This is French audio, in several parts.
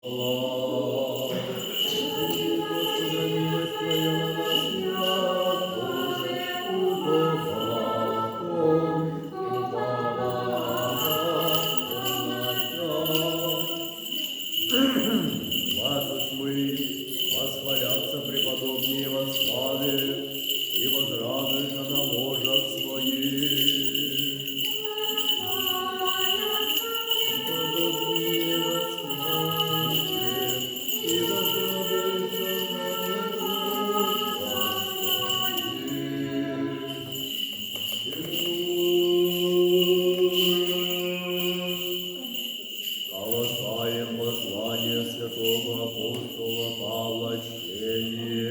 Восхвалятся преподобные во славе и возрадуются на ложах своих. Преподобные во славе и возрадуются на ложах своих. Колоссаем послание святого апостола Павла чтение.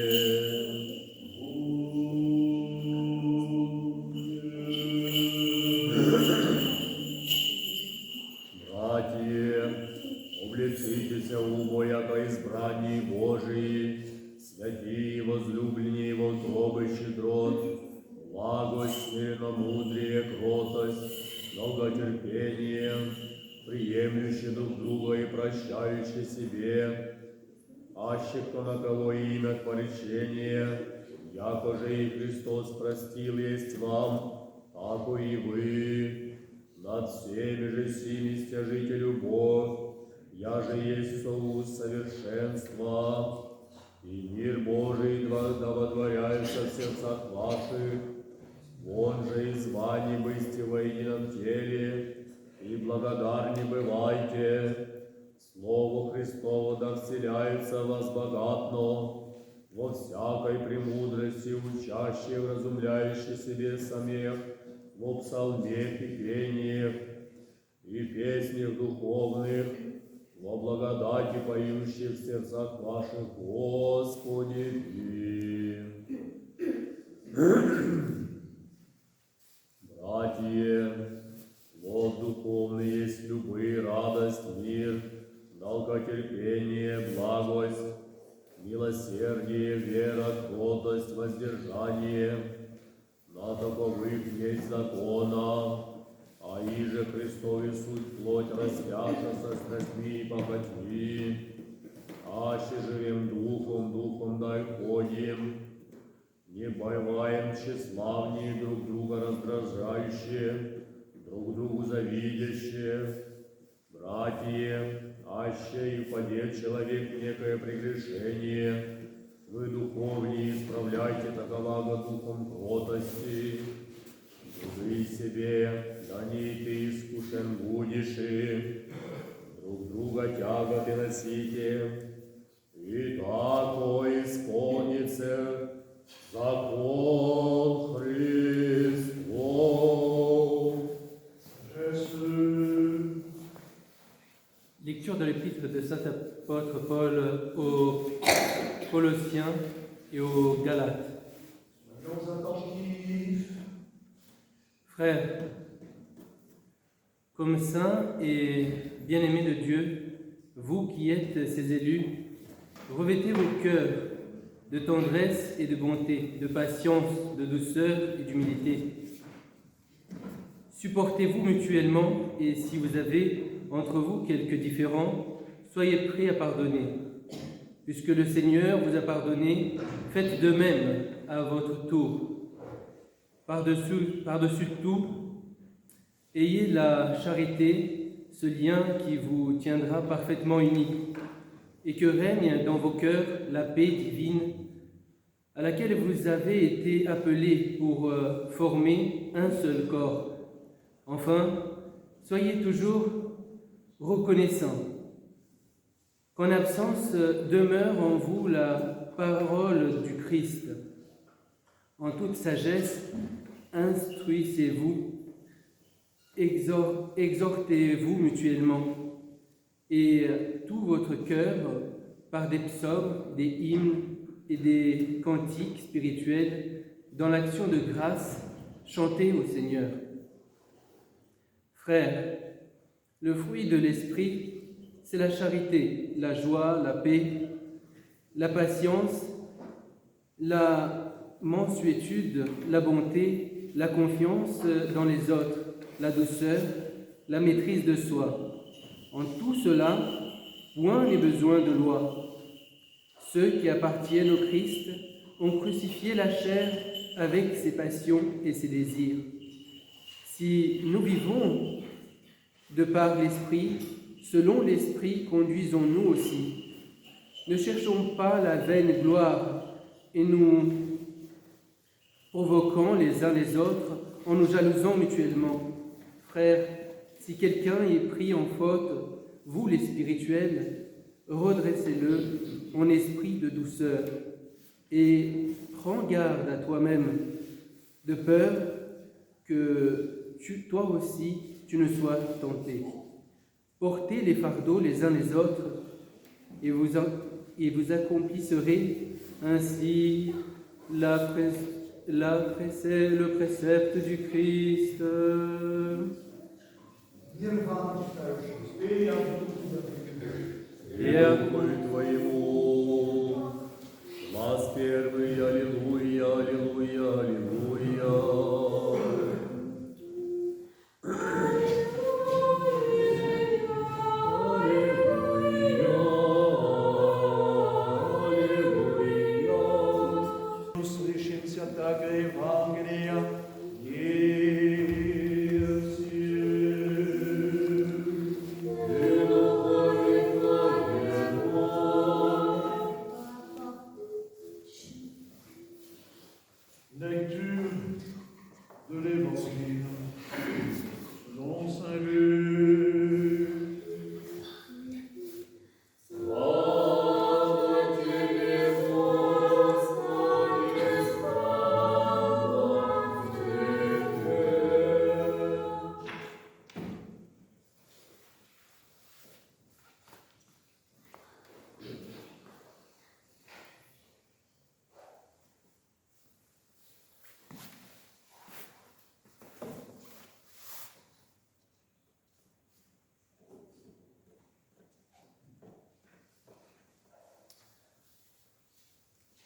Братья, облицитеся убо, яко избранние Божии, святые и возлюбленные его утробы щедрот, благость, смиренномудрие, кротость, долготерпение, приемлющие друг друга и прощающие себе, аще кто на кого имя поречение, яко же и Христос простил есть вам, тако и вы. Над всеми же сими стяжите любовь, я же есть соус совершенства, и мир Божий да водворяется в сердцах ваших, вон же и звание бысти во едином теле, и благодарни бывайте. Слово Христово да вселяется в вас богатно, во всякой премудрости учащей, вразумляющей себе самих, во псалмах и пениях, и песнях духовных, во благодати поющих в сердцах ваших, Господи. Братья, вот духовный есть любые радость, мир, долготерпение, благость, милосердие, вера, кротость, воздержание. На таковых есть закона, а иже Христове суть плоть распята со страстьми и похотьми, аще живем духом, духом дай ходим, не бываем тщеславнее, друг друга раздражающие, друг другу завидящие. Братья, аще и впадет человек в некое прегрешение, вы духовнее исправляйте таковаго духом кротости. Дружи себе, да не ты искушен будешь, и друг друга тяготы носите, и тако исполнится закон Христов. Lecture de l'épître de saint apôtre Paul aux Colossiens et aux Galates. Frères, comme saints et bien-aimés de Dieu, vous qui êtes ses élus, revêtez vos cœurs de tendresse et de bonté, de patience, de douceur et d'humilité. Supportez-vous mutuellement et si vous avez entre vous quelques différends, soyez prêts à pardonner. Puisque le Seigneur vous a pardonné, faites de même à votre tour. Par-dessus tout, ayez la charité, ce lien qui vous tiendra parfaitement unis, et que règne dans vos cœurs la paix divine à laquelle vous avez été appelés pour former un seul corps. Enfin, soyez toujours reconnaissants, qu'en absence demeure en vous la parole du Christ. En toute sagesse, instruisez-vous, exhortez-vous mutuellement, et tout votre cœur, par des psaumes, des hymnes et des cantiques spirituels, dans l'action de grâce, chantez au Seigneur. Frères, le fruit de l'esprit, c'est la charité, la joie, la paix, la patience, la mansuétude, la bonté, la confiance dans les autres, la douceur, la maîtrise de soi. En tout cela, point les besoins de loi. Ceux qui appartiennent au Christ ont crucifié la chair avec ses passions et ses désirs. Si nous vivons de par l'Esprit, selon l'Esprit, conduisons-nous aussi. Ne cherchons pas la vaine gloire et nous provoquant les uns les autres en nous jalousant mutuellement. Frères, si quelqu'un est pris en faute, vous les spirituels, redressez-le en esprit de douceur et prends garde à toi-même, de peur que toi aussi tu ne sois tenté. Portez les fardeaux les uns les autres et vous accomplirez ainsi le précepte du Christ. Верую Твоему. Глаз первый, аллилуйя, аллилуйя, аллилуйя. Услышим святаго Евангелия, lecture de l'Évangile selon Saint Luc.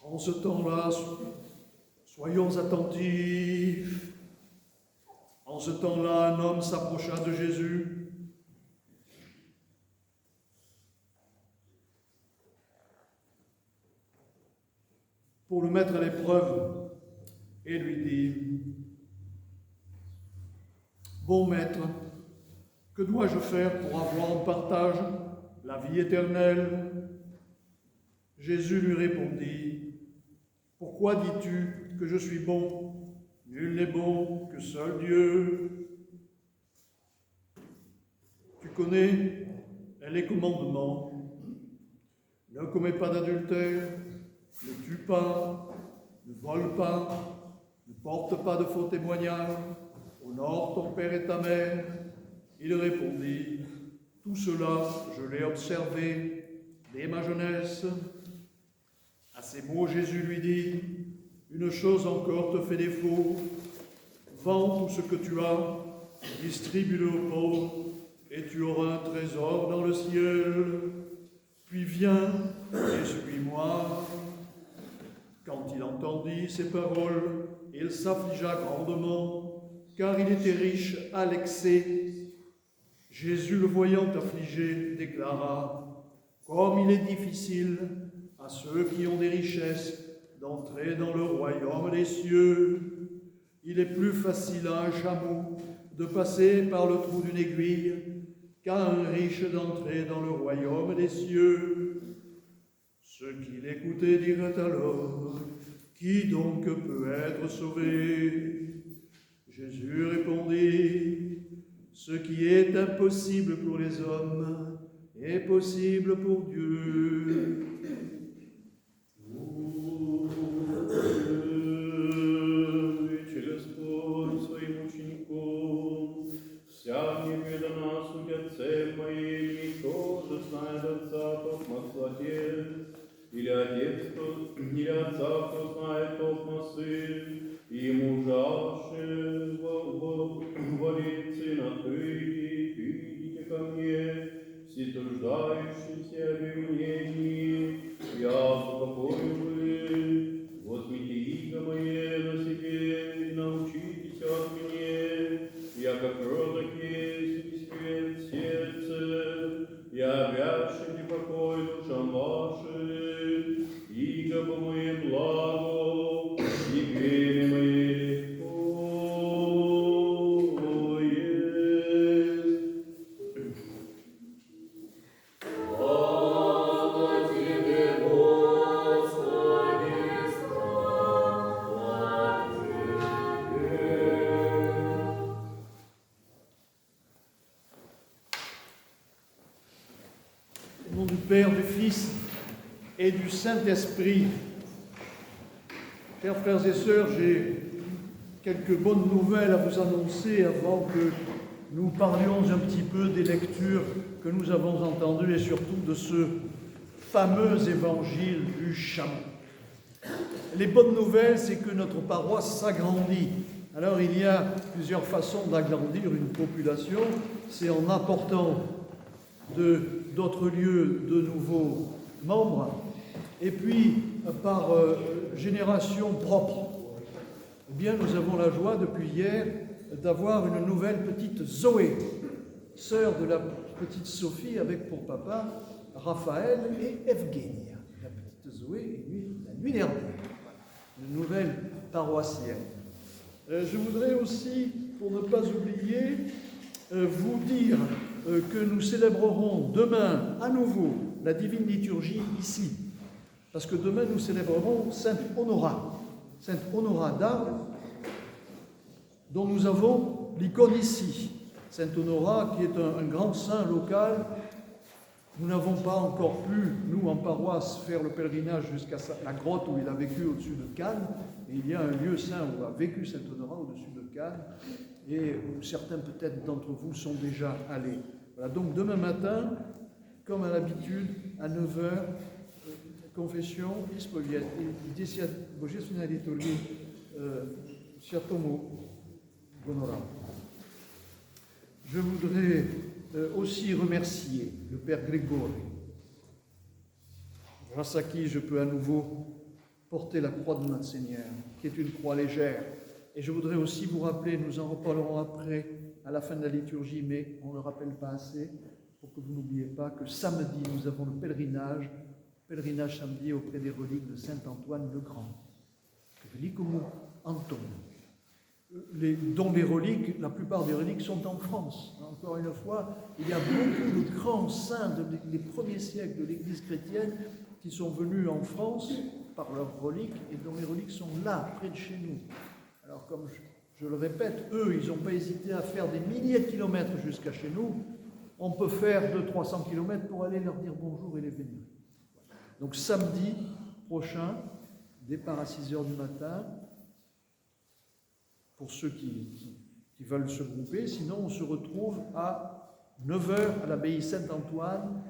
En ce temps-là, soyons attentifs. En ce temps-là, un homme s'approcha de Jésus. Pour le mettre à l'épreuve et lui dit: Bon maître, que dois-je faire pour avoir en partage la vie éternelle? Jésus lui répondit: Pourquoi dis-tu que je suis bon? Nul n'est bon que seul Dieu. Tu connais les commandements. Ne commets pas d'adultère, ne tue pas, ne vole pas, ne porte pas de faux témoignages, honore ton père et ta mère. Il répondit: Tout cela, je l'ai observé dès ma jeunesse. À ces mots, Jésus lui dit: Une chose encore te fait défaut. Vends tout ce que tu as, distribue-le aux pauvres, et tu auras un trésor dans le ciel. Puis viens et suis-moi. Quand il entendit ces paroles, il s'affligea grandement, car il était riche à l'excès. Jésus, le voyant affligé, déclara: Comme il est difficile à ceux qui ont des richesses d'entrer dans le royaume des cieux. Il est plus facile à un chameau de passer par le trou d'une aiguille qu'à un riche d'entrer dans le royaume des cieux. Ceux qui l'écoutaient dirent alors: Qui donc peut être sauvé? Jésus répondit: Ce qui est impossible pour les hommes est possible pour Dieu. Или отец, или отца, кто знает токмо сын, и мужаше валится на идите ко мне, все труждающиеся обременении, я успокою вы, возьмите иго мое на себе, и научитесь от меня, я как кроток есть и свет сердце, я обрядший душам вашим, и по моим благо, и вере моей легко есть. Au nom du Père, du Fils et du Saint-Esprit. Chers frères et sœurs, j'ai quelques bonnes nouvelles à vous annoncer avant que nous parlions un petit peu des lectures que nous avons entendues et surtout de ce fameux évangile du chameau. Les bonnes nouvelles, c'est que notre paroisse s'agrandit. Alors il y a plusieurs façons d'agrandir une population. C'est en apportant d'autres lieux de nouveaux membres, et puis par génération propre. Eh bien, nous avons la joie depuis hier d'avoir une nouvelle petite Zoé, sœur de la petite Sophie, avec pour papa Raphaël et Evgenia. La petite Zoé est née la nuit dernière. Une nouvelle paroissienne. Je voudrais aussi, pour ne pas oublier, vous dire que nous célébrerons demain à nouveau la divine liturgie ici. Parce que demain nous célébrerons Sainte Honora d'Arles, dont nous avons l'icône ici. Sainte Honora qui est un grand saint local. Nous n'avons pas encore pu, nous en paroisse, faire le pèlerinage jusqu'à la grotte où il a vécu au-dessus de Cannes. Et il y a un lieu saint où a vécu Sainte Honora au-dessus de Cannes. Et où certains peut-être d'entre vous sont déjà allés. Voilà, donc demain matin, comme à l'habitude, à 9h, confession, ispoviette, Bожественная liturgie, Святому Honora. Je voudrais aussi remercier le Père Grégory, grâce à qui je peux à nouveau porter la croix de notre Seigneur, qui est une croix légère. Et je voudrais aussi vous rappeler, nous en reparlerons après, à la fin de la liturgie, mais on ne le rappelle pas assez, pour que vous n'oubliez pas que samedi, nous avons le pèlerinage samedi auprès des reliques de Saint-Antoine le Grand, Velicomu Anton, dont les reliques, la plupart des reliques sont en France. Encore une fois, il y a beaucoup de grands saints des premiers siècles de l'Église chrétienne qui sont venus en France par leurs reliques et dont les reliques sont là, près de chez nous. Alors comme je le répète, eux, ils n'ont pas hésité à faire des milliers de kilomètres jusqu'à chez nous. On peut faire 200-300 kilomètres pour aller leur dire bonjour et les bénir. Donc samedi prochain, départ à 6h du matin, pour ceux qui veulent se grouper. Sinon, on se retrouve à 9h à l'abbaye Saint-Antoine,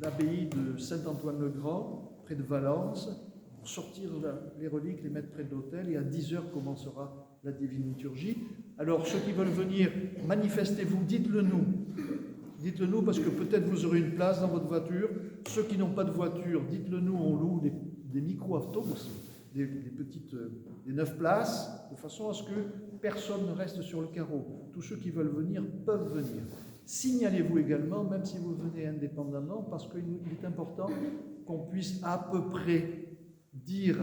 l'abbaye de Saint-Antoine-le-Grand, près de Valence, pour sortir les reliques, les mettre près de l'autel, et à 10h commencera la divine liturgie. Alors, ceux qui veulent venir, manifestez-vous, dites-le nous. Dites-le nous parce que peut-être vous aurez une place dans votre voiture. Ceux qui n'ont pas de voiture, dites-le nous, on loue des micro-autobus, des 9 places, de façon à ce que personne ne reste sur le carreau. Tous ceux qui veulent venir peuvent venir. Signalez-vous également, même si vous venez indépendamment, parce qu'il est important qu'on puisse à peu près dire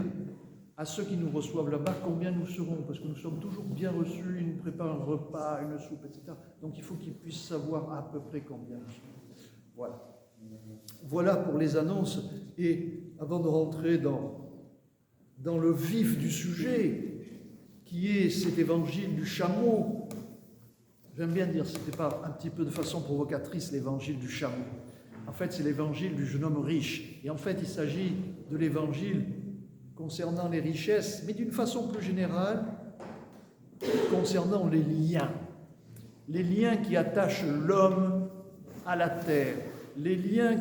à ceux qui nous reçoivent là-bas combien nous serons, parce que nous sommes toujours bien reçus, ils nous préparent un repas, une soupe, etc. Donc il faut qu'ils puissent savoir à peu près combien nous sommes. Voilà. Voilà pour les annonces. Et avant de rentrer dans le vif du sujet, qui est cet évangile du chameau, j'aime bien dire, c'était pas un petit peu de façon provocatrice l'évangile du chameau. En fait, c'est l'évangile du jeune homme riche. Et en fait, il s'agit de l'évangile concernant les richesses, mais d'une façon plus générale, concernant les liens qui attachent l'homme à la terre, les liens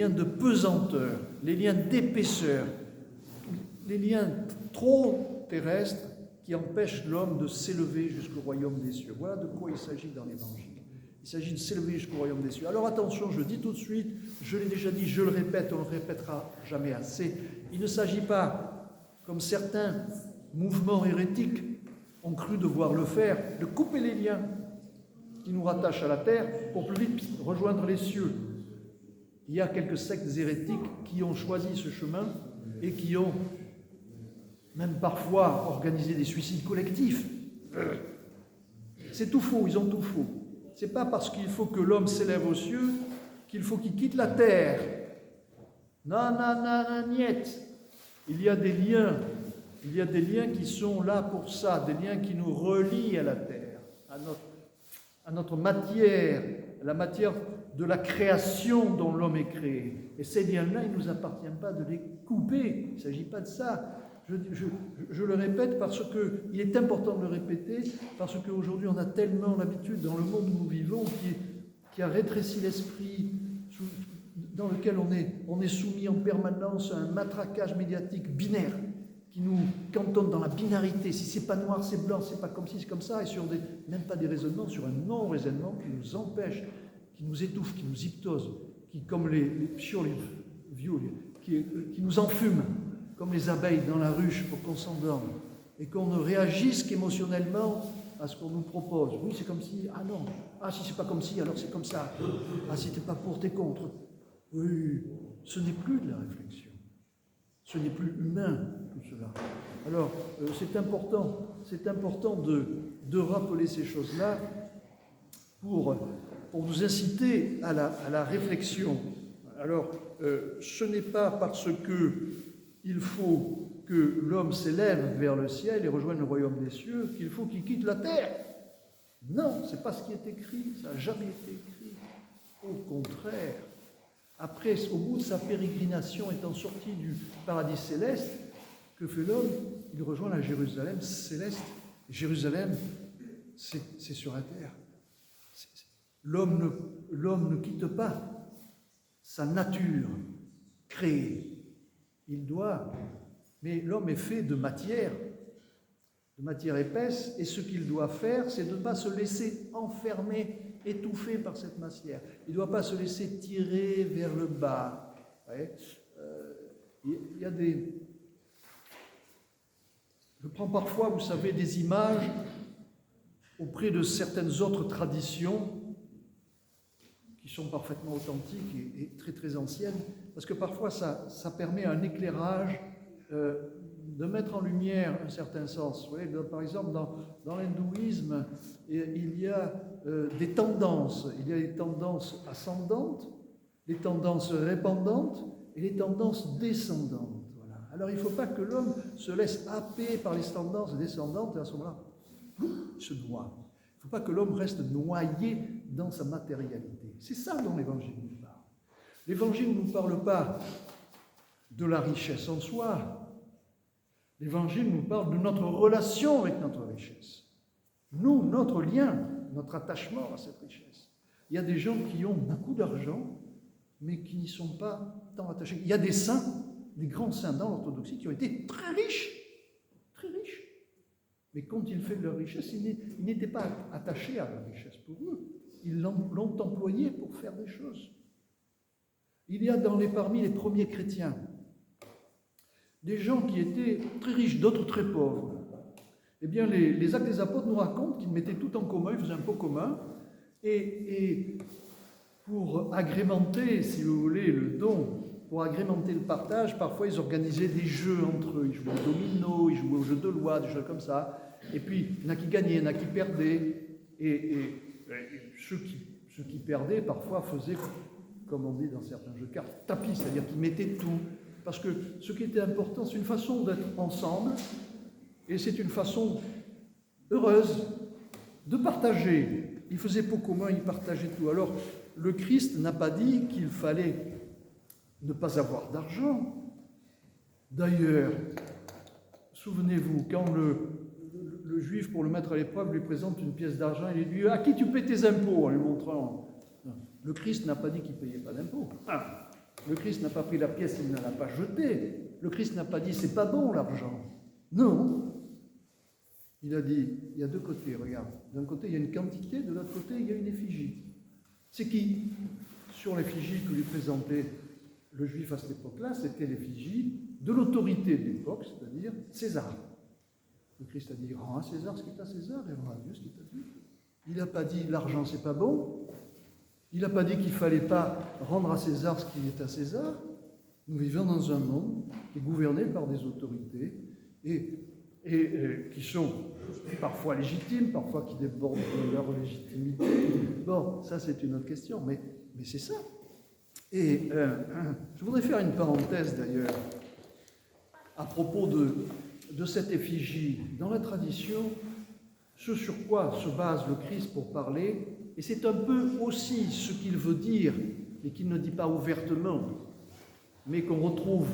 de pesanteur, les liens d'épaisseur, les liens trop terrestres qui empêchent l'homme de s'élever jusqu'au royaume des cieux. Voilà de quoi il s'agit dans l'Évangile. Il s'agit de s'élever jusqu'au royaume des cieux. Alors attention, je dis tout de suite, je l'ai déjà dit, je le répète, on ne le répétera jamais assez. Il ne s'agit pas, comme certains mouvements hérétiques ont cru devoir le faire, de couper les liens qui nous rattachent à la terre pour plus vite rejoindre les cieux. Il y a quelques sectes hérétiques qui ont choisi ce chemin et qui ont même parfois organisé des suicides collectifs. C'est tout faux, ils ont tout faux. C'est pas parce qu'il faut que l'homme s'élève aux cieux qu'il faut qu'il quitte la terre. Non, non, non, non, niet. Il y a des liens qui sont là pour ça, des liens qui nous relient à la terre, à notre matière, la matière de la création dont l'homme est créé. Et ces liens-là, il ne nous appartient pas de les couper. Il ne s'agit pas de ça. Je le répète parce qu'il est important de le répéter, parce qu'aujourd'hui, on a tellement l'habitude, dans le monde où nous vivons, qui a rétréci l'esprit, dans lequel on est soumis en permanence à un matraquage médiatique binaire, qui nous cantonne dans la binarité. Si c'est pas noir, c'est blanc, c'est pas comme ci, c'est comme ça, et sur même pas des raisonnements, sur un non-raisonnement qui nous empêche, qui nous étouffe, qui nous hypnose, qui, comme les pioles, qui nous enfume, comme les abeilles dans la ruche pour qu'on s'endorme, et qu'on ne réagisse qu'émotionnellement à ce qu'on nous propose. Oui, c'est comme si, ah non, ah si c'est pas comme si, alors c'est comme ça. Ah si t'es pas pour, t'es contre. Oui, ce n'est plus de la réflexion. Ce n'est plus humain, tout cela. Alors, c'est important de rappeler ces choses-là pour nous inciter à la réflexion. Alors, ce n'est pas parce qu'il faut que l'homme s'élève vers le ciel et rejoigne le royaume des cieux qu'il faut qu'il quitte la terre. Non, ce n'est pas ce qui est écrit, ça n'a jamais été écrit. Au contraire. Après, au bout de sa pérégrination, étant sorti du paradis céleste, que fait l'homme? Il rejoint la Jérusalem céleste. Jérusalem, c'est sur la terre. L'homme ne quitte pas sa nature créée. Il doit, mais l'homme est fait de matière épaisse, et ce qu'il doit faire, c'est de ne pas se laisser enfermer, étouffé par cette matière. Il ne doit pas se laisser tirer vers le bas. Il y a des... Je prends parfois, vous savez, des images auprès de certaines autres traditions qui sont parfaitement authentiques et très très anciennes, parce que parfois ça permet un éclairage, de mettre en lumière un certain sens. Vous voyez, par exemple, dans l'hindouisme, il y a des tendances. Il y a les tendances ascendantes, les tendances répandantes et les tendances descendantes. Voilà. Alors, il ne faut pas que l'homme se laisse happer par les tendances descendantes et à ce moment-là, il se noie. Il ne faut pas que l'homme reste noyé dans sa matérialité. C'est ça dont l'Évangile nous parle. L'Évangile ne nous parle pas de la richesse en soi. L'Évangile nous parle de notre relation avec notre richesse. Nous, notre lien, notre attachement à cette richesse. Il y a des gens qui ont beaucoup d'argent, mais qui n'y sont pas tant attachés. Il y a des saints, des grands saints dans l'orthodoxie, qui ont été très riches. Mais quand ils font de leur richesse, ils n'étaient pas attachés à leur richesse pour eux. Ils l'ont employée pour faire des choses. Il y a parmi les premiers chrétiens des gens qui étaient très riches, d'autres très pauvres. Eh bien, les Actes des Apôtres nous racontent qu'ils mettaient tout en commun, ils faisaient un pot commun, et pour agrémenter, si vous voulez, le don, pour agrémenter le partage, parfois ils organisaient des jeux entre eux. Ils jouaient au domino, ils jouaient au jeu de loi, des choses comme ça. Et puis, il y en a qui gagnaient, il y en a qui perdaient. Et ceux qui perdaient, parfois, faisaient, comme on dit dans certains jeux de cartes, tapis, c'est-à-dire qu'ils mettaient tout. Parce que ce qui était important, c'est une façon d'être ensemble, et c'est une façon heureuse de partager. Ils faisaient pot commun, ils partageaient tout. Alors, le Christ n'a pas dit qu'il fallait ne pas avoir d'argent. D'ailleurs, souvenez-vous, quand le Juif, pour le mettre à l'épreuve, lui présente une pièce d'argent, il lui dit « À qui tu paies tes impôts ?» en lui montrant. Le Christ n'a pas dit qu'il ne payait pas d'impôts. Le Christ n'a pas pris la pièce, il ne l'a pas jetée. Le Christ n'a pas dit « c'est pas bon l'argent ». Non. Il a dit « il y a deux côtés, regarde. D'un côté, il y a une quantité, de l'autre côté, il y a une effigie. » C'est qui? Sur l'effigie que lui présentait le Juif à cette époque-là, c'était l'effigie de l'autorité de l'époque, c'est-à-dire César. Le Christ a dit « rends à César ce qui est à César et rends à Dieu ce qui est à Dieu ». Il n'a pas dit « l'argent, c'est pas bon ». Il n'a pas dit qu'il ne fallait pas rendre à César ce qui est à César. Nous vivons dans un monde qui est gouverné par des autorités et qui sont parfois légitimes, parfois qui débordent de leur légitimité. Bon, ça c'est une autre question, mais c'est ça. Et je voudrais faire une parenthèse d'ailleurs à propos de cette effigie. Dans la tradition, ce sur quoi se base le Christ pour parler, et c'est un peu aussi ce qu'il veut dire, et qu'il ne dit pas ouvertement, mais qu'on retrouve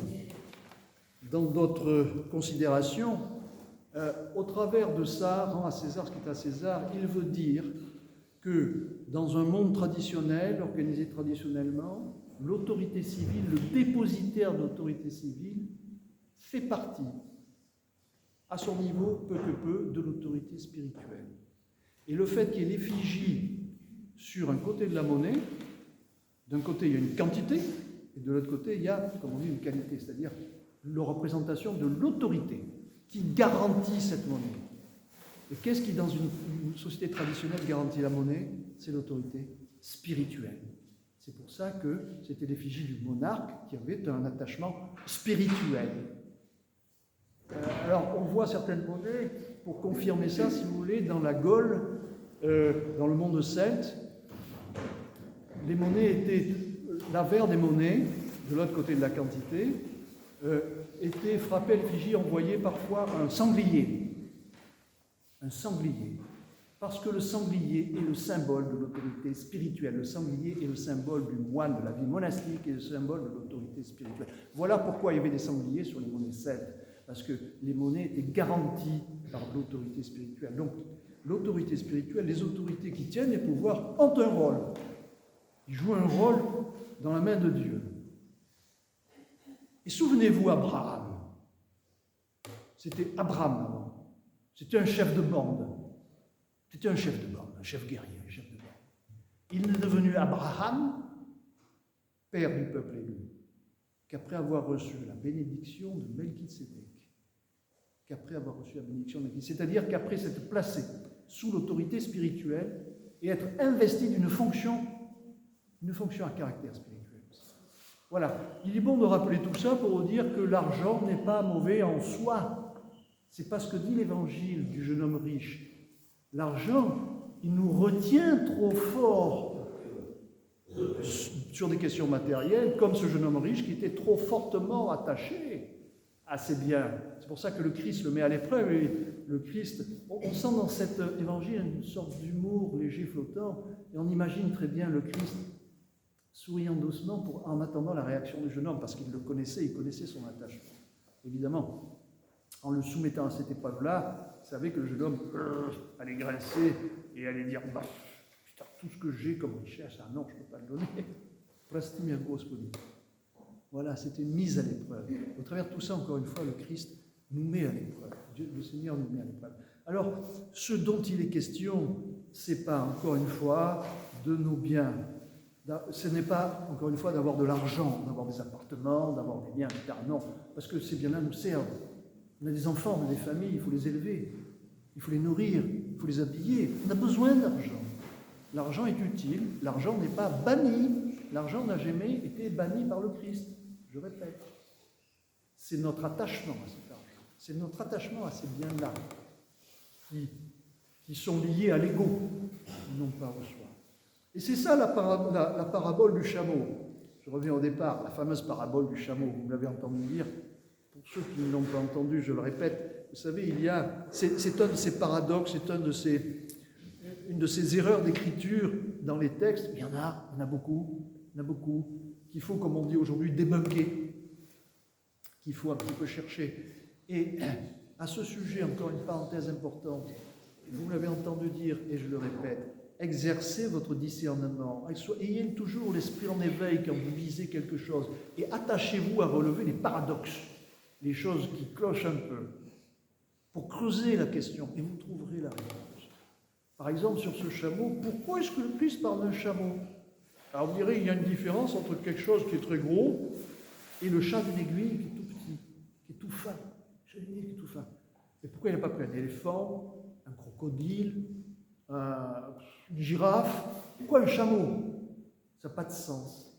dans d'autres considérations, au travers de ça, rend à César ce qui est à César, il veut dire que dans un monde traditionnel, organisé traditionnellement, l'autorité civile, le dépositaire d'autorité civile, fait partie, à son niveau, peu que peu, de l'autorité spirituelle. Et le fait qu'il y ait l'effigie sur un côté de la monnaie, d'un côté il y a une quantité, et de l'autre côté il y a, comme on dit, une qualité, c'est-à-dire la représentation de l'autorité qui garantit cette monnaie. Et qu'est-ce qui, dans une société traditionnelle, garantit la monnaie? C'est l'autorité spirituelle. C'est pour ça que c'était l'effigie du monarque qui avait un attachement spirituel. Alors, on voit certaines monnaies, pour confirmer ça, si vous voulez, dans la Gaule, dans le monde celte, les monnaies étaient, l'avers des monnaies, de l'autre côté de la quantité, était frappé à l'effigie, envoyé parfois un sanglier. Un sanglier. Parce que le sanglier est le symbole de l'autorité spirituelle. Le sanglier est le symbole du moine, de la vie monastique, et le symbole de l'autorité spirituelle. Voilà pourquoi il y avait des sangliers sur les monnaies celtes. Parce que les monnaies étaient garanties par l'autorité spirituelle. Donc, l'autorité spirituelle, les autorités qui tiennent les pouvoirs ont un rôle. Ils jouent un rôle dans la main de Dieu. Et souvenez-vous Abraham. C'était Abraham avant. C'était un chef de bande. C'était un chef de bande, un chef guerrier, un chef de bande. Il n'est devenu Abraham, père du peuple élu, qu'après avoir reçu la bénédiction de Melchisédek. C'est-à-dire qu'après s'être placé sous l'autorité spirituelle et être investi d'une fonction à caractère spirituel. Voilà. Il est bon de rappeler tout ça pour vous dire que l'argent n'est pas mauvais en soi. C'est pas ce que dit l'évangile du jeune homme riche. L'argent, il nous retient trop fort sur des questions matérielles, comme ce jeune homme riche qui était trop fortement attaché à ses biens. C'est pour ça que le Christ le met à l'épreuve. Et le Christ, on sent dans cet évangile une sorte d'humour léger, flottant, et on imagine très bien le Christ souriant doucement en attendant la réaction du jeune homme, parce qu'il le connaissait, il connaissait son attachement. Évidemment, en le soumettant à cette épreuve-là, il savait que le jeune homme allait grincer et allait dire « Bah, putain, tout ce que j'ai comme richesse, ah non, je ne peux pas le donner. » Prastimir Gospodi. Voilà, c'était une mise à l'épreuve. Au travers de tout ça, encore une fois, le Christ nous met à l'épreuve. Dieu, le Seigneur nous met à l'épreuve. Alors, ce dont il est question, ce n'est pas, encore une fois, de nos biens. Ce n'est pas, encore une fois, d'avoir de l'argent, d'avoir des appartements, d'avoir des biens, etc. Non, parce que ces biens-là nous servent. On a des enfants, on a des familles, il faut les élever, il faut les nourrir, il faut les habiller. On a besoin d'argent. L'argent est utile, l'argent n'est pas banni. L'argent n'a jamais été banni par le Christ. Je répète. C'est notre attachement à cet argent. C'est notre attachement à ces biens-là qui sont liés à l'ego, non pas au soi. Et c'est ça la parabole du chameau. Je reviens au départ, la fameuse parabole du chameau. Vous l'avez entendu dire. Pour ceux qui ne l'ont pas entendu, je le répète. Vous savez, c'est un de ces paradoxes, c'est une de ces erreurs d'écriture dans les textes. Il y en a beaucoup, qu'il faut, comme on dit aujourd'hui, débunker, qu'il faut un petit peu chercher. Et à ce sujet, encore une parenthèse importante, vous l'avez entendu dire, et je le répète, exercez votre discernement, ayez toujours l'esprit en éveil quand vous lisez quelque chose, et attachez-vous à relever les paradoxes, les choses qui clochent un peu, pour creuser la question, et vous trouverez la réponse. Par exemple, sur ce chameau, pourquoi est-ce que le Christ parle d'un chameau? Alors vous direz, il y a une différence entre quelque chose qui est très gros et le chat d'une aiguille qui est tout petit, qui est tout fin. Le chat d'une aiguille qui est tout fin. Et pourquoi il n'a pas pris un éléphant, un crocodile, une girafe? Pourquoi un chameau? Ça n'a pas de sens.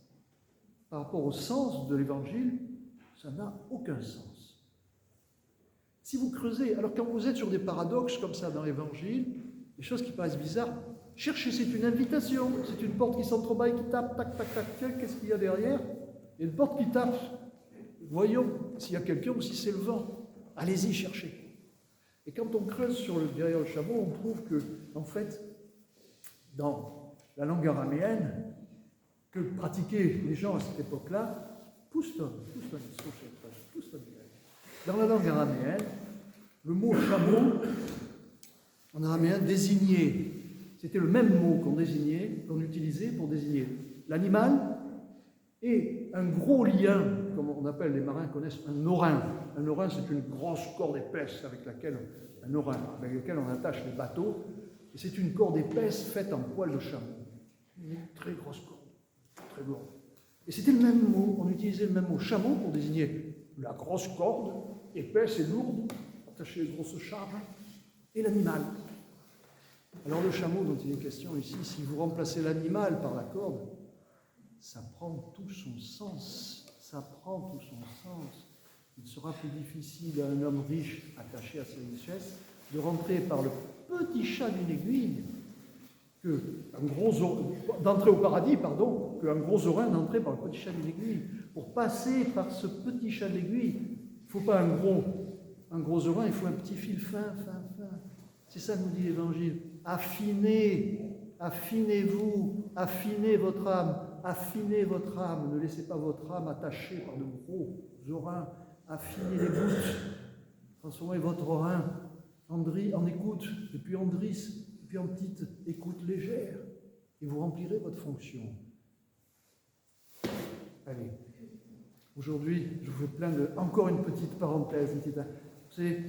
Par rapport au sens de l'Évangile, ça n'a aucun sens. Si vous creusez, alors quand vous êtes sur des paradoxes comme ça dans l'Évangile, des choses qui paraissent bizarres, cherchez, c'est une invitation, c'est une porte qui s'entrebâille, qui tape, tac, tac, tac, tac, qu'est-ce qu'il y a derrière? Il y a une porte qui tape. Voyons s'il y a quelqu'un ou si c'est le vent. Allez-y, cherchez. Et quand on creuse derrière le chameau, on trouve que, en fait, dans la langue araméenne, que pratiquaient les gens à cette époque-là, dans la langue araméenne, le mot chameau, en araméen, désignait, c'était le même mot qu'on utilisait pour désigner l'animal et un gros lien, comme on appelle, les marins connaissent, un orin. Un orin, c'est une grosse corde épaisse avec laquelle on attache les bateaux. Et c'est une corde épaisse faite en poil de chameau. Une très grosse corde, très lourde. Et c'était le même mot, on utilisait le même mot chameau pour désigner la grosse corde, épaisse et lourde, attachée à une grosse charge, et l'animal. Alors le chameau dont il est question ici, si vous remplacez l'animal par la corde, ça prend tout son sens. Ça prend tout son sens. Il sera plus difficile à un homme riche attaché à ses richesses de rentrer par le petit chat d'une aiguille d'entrer au paradis, qu'un gros orin d'entrer par le petit chat d'une aiguille. Pour passer par ce petit chat de l'aiguille, il ne faut pas un gros orin, il faut un petit fil fin. C'est ça que nous dit l'Évangile. Affinez-vous, affinez votre âme, ne laissez pas votre âme attachée par de gros orins, affinez les gouttes, transformez votre orin en écoute, et puis en drisse, et puis en petite écoute légère, et vous remplirez votre fonction. Allez, aujourd'hui, je vous fais encore une petite parenthèse, vous savez,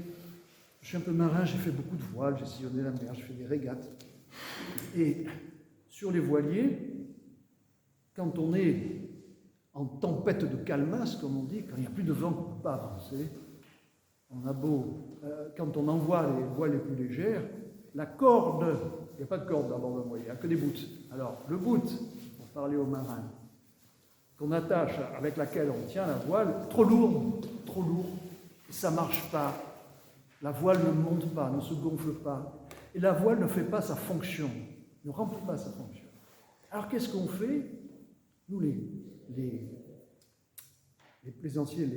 je suis un peu marin, j'ai fait beaucoup de voiles, j'ai sillonné la mer, j'ai fait des régates. Et sur les voiliers, quand on est en tempête de calmas, comme on dit, quand il n'y a plus de vent, on ne peut pas avancer, on a beau, quand on envoie les voiles les plus légères, la corde, il n'y a pas de corde à bord d'un voilier, il n'y a que des bouts. Alors, le bout, pour parler aux marins, qu'on attache, avec laquelle on tient la voile, trop lourd, ça ne marche pas. La voile ne monte pas, ne se gonfle pas. Et la voile ne fait pas sa fonction, ne remplit pas sa fonction. Alors qu'est-ce qu'on fait? Nous, les plaisanciers,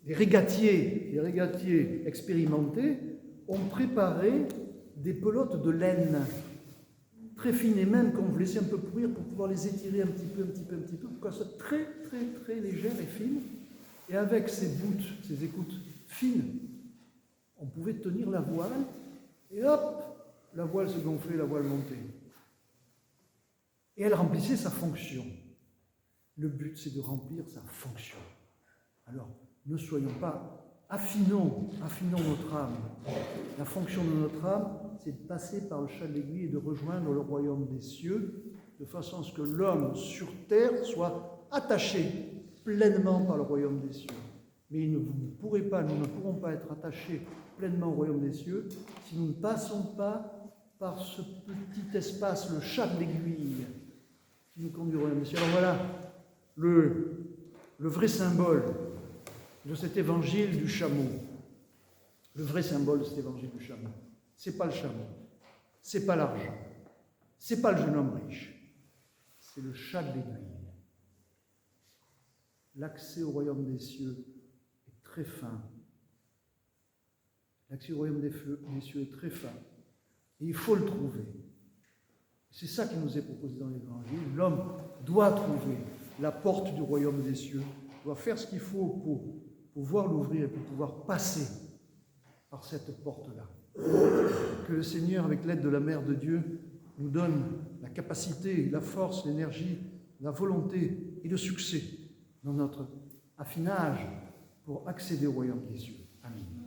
les régatiers expérimentés ont préparé des pelotes de laine très fines et même qu'on vous laissait un peu pourrir pour pouvoir les étirer un petit peu, pour qu'elles soient très, très, très légères et fines. Et avec ces bouts, ces écoutes fines, on pouvait tenir la voile et hop, la voile se gonflait, la voile montait. Et elle remplissait sa fonction. Le but, c'est de remplir sa fonction. Alors, ne soyons pas, affinons notre âme. La fonction de notre âme, c'est de passer par le chat de l'aiguille et de rejoindre le royaume des cieux, de façon à ce que l'homme sur terre soit attaché pleinement par le royaume des cieux. Mais nous ne pourrons pas être attachés pleinement au royaume des cieux si nous ne passons pas par ce petit espace, le chat de l'aiguille, qui nous conduit au royaume des cieux. Alors voilà, le vrai symbole de cet évangile du chameau. Le vrai symbole de cet évangile du chameau. C'est pas le chameau, c'est pas l'argent, c'est pas le jeune homme riche, c'est le chat de l'aiguille. L'accès au royaume des cieux est très fin. L'accès au royaume des cieux est très fin. Et il faut le trouver. C'est ça qui nous est proposé dans l'Évangile. L'homme doit trouver la porte du royaume des cieux, doit faire ce qu'il faut pour pouvoir l'ouvrir et pour pouvoir passer par cette porte-là. Que le Seigneur, avec l'aide de la Mère de Dieu, nous donne la capacité, la force, l'énergie, la volonté et le succès dans notre affinage pour accéder au royaume des cieux. Amen.